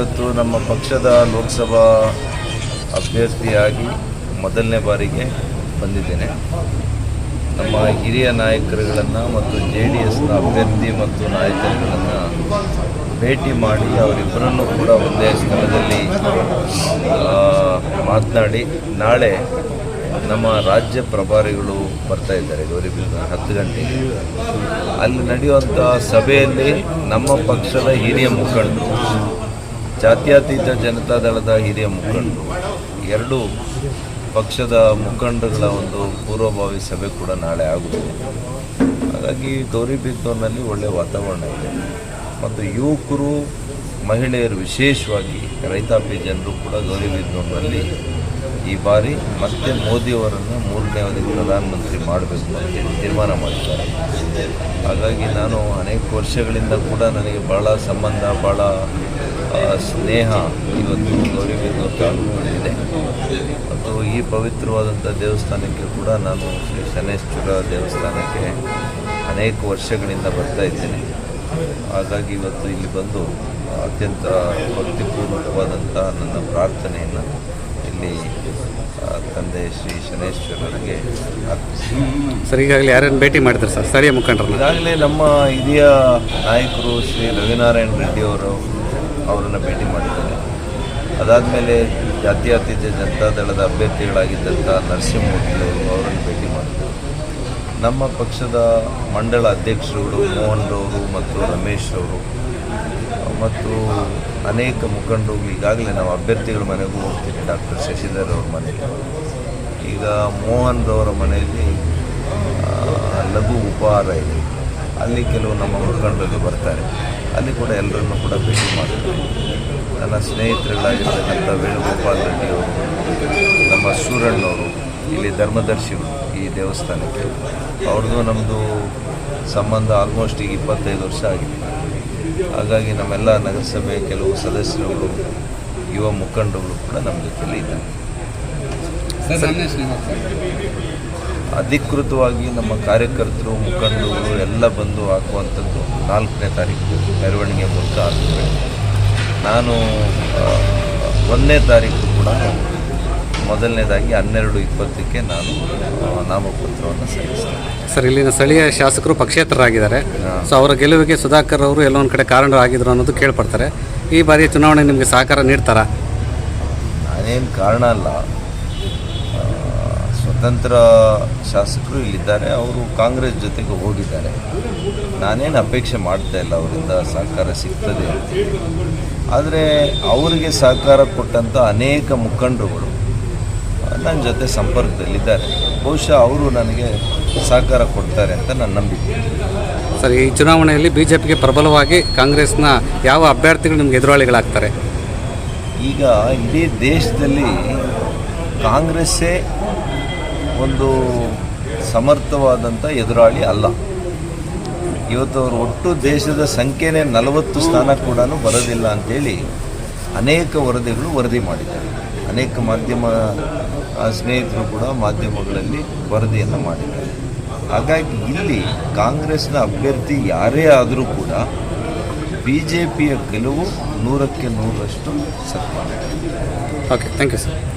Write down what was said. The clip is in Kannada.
ಇವತ್ತು ನಮ್ಮ ಪಕ್ಷದ ಲೋಕಸಭಾ ಅಭ್ಯರ್ಥಿಯಾಗಿ ಮೊದಲನೇ ಬಾರಿಗೆ ಬಂದಿದ್ದೇನೆ. ನಮ್ಮ ಹಿರಿಯ ನಾಯಕರುಗಳನ್ನು ಮತ್ತು JDSನ ಅಭ್ಯರ್ಥಿ ಮತ್ತು ನಾಯಕರುಗಳನ್ನು ಭೇಟಿ ಮಾಡಿ ಅವರಿಬ್ಬರನ್ನು ಕೂಡ ಒಂದೇ ಸ್ಥಳದಲ್ಲಿ ಮಾತನಾಡಿ ನಾಳೆ ನಮ್ಮ ರಾಜ್ಯ ಪ್ರಭಾರಿಗಳು ಬರ್ತಾ ಇದ್ದಾರೆ ಗೌರಿಬಿದನೂರು 10 ಗಂಟೆಗೆ. ಅಲ್ಲಿ ನಡೆಯುವಂಥ ಸಭೆಯಲ್ಲಿ ನಮ್ಮ ಪಕ್ಷದ ಹಿರಿಯ ಮುಖಂಡರು, ಜಾತ್ಯತೀತ ಜನತಾದಳದ ಹಿರಿಯ ಮುಖಂಡರು, ಎರಡೂ ಪಕ್ಷದ ಮುಖಂಡರುಗಳ ಒಂದು ಪೂರ್ವಭಾವಿ ಸಭೆ ಕೂಡ ನಾಳೆ ಆಗುತ್ತದೆ. ಹಾಗಾಗಿ ಗೌರಿಬಿದನೂರಿನಲ್ಲಿ ಒಳ್ಳೆಯ ವಾತಾವರಣ ಇದೆ ಮತ್ತು ಯುವಕರು, ಮಹಿಳೆಯರು, ವಿಶೇಷವಾಗಿ ರೈತಾಪಿ ಜನರು ಕೂಡ ಗೌರಿಬಿದನೂರಿನಲ್ಲಿ ಈ ಬಾರಿ ಮತ್ತೆ ಮೋದಿಯವರನ್ನು 3ನೇ ಅವಧಿಗೆ ಪ್ರಧಾನಮಂತ್ರಿ ಮಾಡಬೇಕು ಅಂತೇಳಿ ತೀರ್ಮಾನ ಮಾಡಿದ್ದಾರೆ. ಹಾಗಾಗಿ ನಾನು ಅನೇಕ ವರ್ಷಗಳಿಂದ ಕೂಡ ನನಗೆ ಭಾಳ ಸಂಬಂಧ, ಭಾಳ ಸ್ನೇಹ ಇವತ್ತು ಗೌರಿಬಿದನೂರು ತಾಲೂಕಿನಲ್ಲಿದೆ ಮತ್ತು ಈ ಪವಿತ್ರವಾದಂಥ ದೇವಸ್ಥಾನಕ್ಕೆ ಕೂಡ ನಾನು ಶ್ರೀ ಶನೈಶ್ವರ ದೇವಸ್ಥಾನಕ್ಕೆ ಅನೇಕ ವರ್ಷಗಳಿಂದ ಬರ್ತಾ ಇದ್ದೇನೆ. ಹಾಗಾಗಿ ಇವತ್ತು ಇಲ್ಲಿ ಬಂದು ಅತ್ಯಂತ ಭಕ್ತಿಪೂರ್ವಕವಾದಂಥ ನನ್ನ ಪ್ರಾರ್ಥನೆಯನ್ನು ಇಲ್ಲಿ ತಂದೆ ಶ್ರೀ ಶನೈಶ್ವರರಿಗೆ ಅರ್ಪಿಸ್ತೀನಿ. ಸರ್, ಈಗಾಗಲೇ ಯಾರನ್ನು ಭೇಟಿ ಮಾಡಿದ್ರು ಸರ್ ಸ್ಥಳೀಯ ಮುಖಂಡರನ್ನು? ಈಗಾಗಲೇ ನಮ್ಮ ಹಿರಿಯ ನಾಯಕರು ಶ್ರೀ ರವಿನಾರಾಯಣ ರೆಡ್ಡಿ ಅವರನ್ನು ಭೇಟಿ ಮಾಡಿದ್ದಾರೆ. ಅದಾದಮೇಲೆ ಜಾತ್ಯತೀತ ಜನತಾದಳದ ಅಭ್ಯರ್ಥಿಗಳಾಗಿದ್ದಂಥ ನರಸಿಂಹಮೂರ್ತಿ ಅವರನ್ನು ಭೇಟಿ ಮಾಡಿದ್ದಾರೆ. ನಮ್ಮ ಪಕ್ಷದ ಮಂಡಳ ಅಧ್ಯಕ್ಷರುಗಳು ಮೋಹನ್ ರವರು ಮತ್ತು ರಮೇಶ್ ಅವರು ಮತ್ತು ಅನೇಕ ಮುಖಂಡರು ಈಗಾಗಲೇ ನಾವು ಅಭ್ಯರ್ಥಿಗಳ ಮನೆಗೂ ಹೋಗ್ತೀವಿ. ಡಾಕ್ಟರ್ ಶಶಿಧರ್ ಅವ್ರ ಮನೆಗೆ, ಈಗ ಮೋಹನ್ ರವರ ಮನೆಯಲ್ಲಿ ಲಘು ಉಪಹಾರ ಇದೆ, ಅಲ್ಲಿ ಕೆಲವು ನಮ್ಮ ಮುಖಂಡರು ಬರ್ತಾರೆ. ಅಲ್ಲಿ ಕೂಡ ಎಲ್ಲರನ್ನು ಕೂಡ ಭೇಟಿ ಮಾಡ್ತಾರೆ. ನನ್ನ ಸ್ನೇಹಿತರುಗಳಾಗಿರ್ತಕ್ಕಂಥ ವೇಣುಗೋಪಾಲ್ ರೆಡ್ಡಿ ಅವರು, ನಮ್ಮ ಸೂರಣ್ಣವರು, ಇಲ್ಲಿ ಧರ್ಮದರ್ಶಿಗಳು ಈ ದೇವಸ್ಥಾನಕ್ಕೆ, ಅವ್ರದ್ದು ನಮ್ಮದು ಸಂಬಂಧ ಆಲ್ಮೋಸ್ಟ್ ಈಗ 25 ವರ್ಷ ಆಗಿದೆ. ಹಾಗಾಗಿ ನಮ್ಮೆಲ್ಲ ನಗರಸಭೆ ಕೆಲವು ಸದಸ್ಯರುಗಳು, ಯುವ ಮುಖಂಡರುಗಳು ಕೂಡ ನಮ್ಮ ಜೊತೆಯಲ್ಲಿ ಇದ್ದಾರೆ. ಅಧಿಕೃತವಾಗಿ ನಮ್ಮ ಕಾರ್ಯಕರ್ತರು, ಮುಖಂಡರುಗಳು ಎಲ್ಲ ಬಂದು ಹಾಕುವಂಥದ್ದು 4ನೇ ತಾರೀಕು ಮೆರವಣಿಗೆ ಮೂಲಕ ಆಗ್ತದೆ. ನಾನು 1ನೇ ತಾರೀಕು ಕೂಡ ಮೊದಲನೇದಾಗಿ 12:20ಕ್ಕೆ ನಾನು ನಾಮಪತ್ರವನ್ನು ಸಲ್ಲಿಸ್ತೇನೆ. ಸರ್, ಇಲ್ಲಿನ ಸ್ಥಳೀಯ ಶಾಸಕರು ಪಕ್ಷೇತರರಾಗಿದ್ದಾರೆ. ಸೊ ಅವರ ಗೆಲುವಿಗೆ ಸುಧಾಕರ್ ಅವರು ಎಲ್ಲೊಂದು ಕಡೆ ಕಾರಣರಾಗಿದ್ದರು ಅನ್ನೋದು ಕೇಳ್ಪಡ್ತಾರೆ. ಈ ಬಾರಿ ಚುನಾವಣೆ ನಿಮಗೆ ಸಹಕಾರ ನೀಡ್ತಾರಾ? ನಾನೇನು ಕಾರಣ ಅಲ್ಲ, ಸ್ವತಂತ್ರ ಶಾಸಕರು ಇಲ್ಲಿದ್ದಾರೆ, ಅವರು ಕಾಂಗ್ರೆಸ್ ಜೊತೆಗೆ ಹೋಗಿದ್ದಾರೆ. ನಾನೇನು ಅಪೇಕ್ಷೆ ಮಾಡ್ತಾ ಇಲ್ಲ ಅವರಿಂದ ಸಹಕಾರ ಸಿಗ್ತದೆ ಅಂತ. ಆದರೆ ಅವರಿಗೆ ಸಹಕಾರ ಕೊಟ್ಟಂಥ ಅನೇಕ ಮುಖಂಡರುಗಳು ನನ್ನ ಜೊತೆ ಸಂಪರ್ಕದಲ್ಲಿದ್ದಾರೆ. ಬಹುಶಃ ಅವರು ನನಗೆ ಸಹಕಾರ ಕೊಡ್ತಾರೆ ಅಂತ ನಾನು ನಂಬಿದ್ದೀನಿ. ಸರ್, ಈ ಚುನಾವಣೆಯಲ್ಲಿ BJPಗೆ ಪ್ರಬಲವಾಗಿ ಕಾಂಗ್ರೆಸ್ನ ಯಾವ ಅಭ್ಯರ್ಥಿಗಳು ನಿಮ್ಗೆ ಎದುರಾಳಿಗಳಾಗ್ತಾರೆ? ಈಗ ಇಡೀ ದೇಶದಲ್ಲಿ ಕಾಂಗ್ರೆಸ್ಸೇ ಒಂದು ಸಮರ್ಥವಾದಂಥ ಎದುರಾಳಿ ಅಲ್ಲ. ಇವತ್ತು ಅವರು ಒಟ್ಟು ದೇಶದ ಸಂಖ್ಯೆನೇ 40 ಸ್ಥಾನ ಕೂಡ ಬರೋದಿಲ್ಲ ಅಂಥೇಳಿ ಅನೇಕ ವರದಿಗಳು ವರದಿ ಮಾಡಿದ್ದಾರೆ. ಅನೇಕ ಮಾಧ್ಯಮ ಸ್ನೇಹಿತರು ಕೂಡ ಮಾಧ್ಯಮಗಳಲ್ಲಿ ವರದಿಯನ್ನು ಮಾಡಿದ್ದಾರೆ. ಹಾಗಾಗಿ ಇಲ್ಲಿ ಕಾಂಗ್ರೆಸ್ನ ಅಭ್ಯರ್ಥಿ ಯಾರೇ ಆದರೂ ಕೂಡ BJPಯ ಗೆಲುವು 100ಕ್ಕೆ 100ರಷ್ಟು ಸತ್ಯ. Okay, thank you sir.